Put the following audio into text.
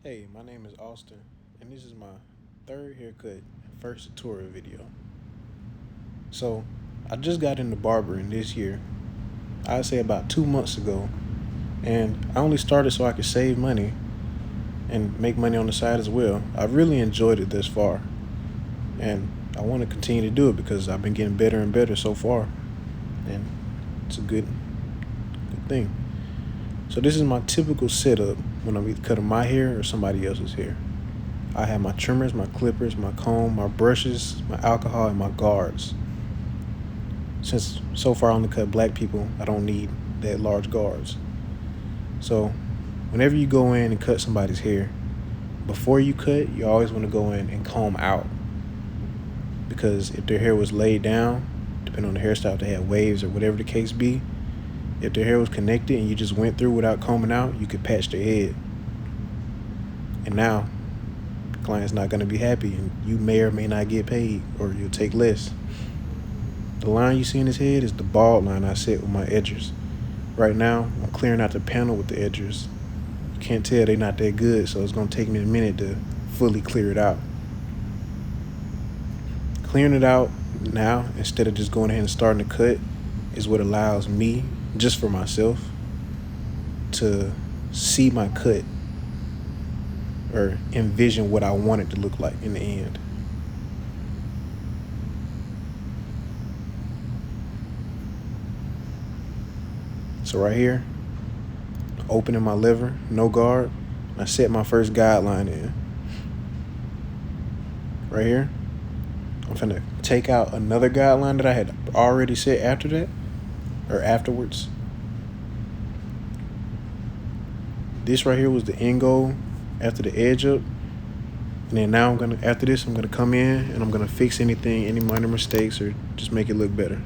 Hey, my name is Austin, and this is my third haircut and first tutorial video. So, I just got into barbering this year, I'd say about 2 months ago, and I only started so I could save money and make money on the side as well. I really enjoyed it thus far, and I want to continue to do it because I've been getting better and better so far, and it's a good thing. So this is my typical setup when I'm either cutting my hair or somebody else's hair. I have my trimmers, my clippers, my comb, my brushes, my alcohol, and my guards. Since so far I only cut black people, I don't need that large guards. So whenever you go in and cut somebody's hair, before you cut, you always want to go in and comb out. Because if their hair was laid down, depending on the hairstyle, if they had waves or whatever the case be, if their hair was connected and you just went through without combing out, you could patch their head. And now, the client's not going to be happy, and you may or may not get paid, or you'll take less. The line you see in his head is the bald line I set with my edgers. Right now, I'm clearing out the panel with the edgers. You can't tell they're not that good, so it's going to take me a minute to fully clear it out. Clearing it out now, instead of just going ahead and starting to cut, is what allows me, just for myself, to see my cut or envision what I want it to look like in the end. So right here, opening my lever, no guard, I set my first guideline in. Right here, I'm finna take out another guideline that I had already set after that, or afterwards. This right here was the end goal after the edge up. And then now after this, I'm gonna come in and I'm gonna fix any minor mistakes or just make it look better.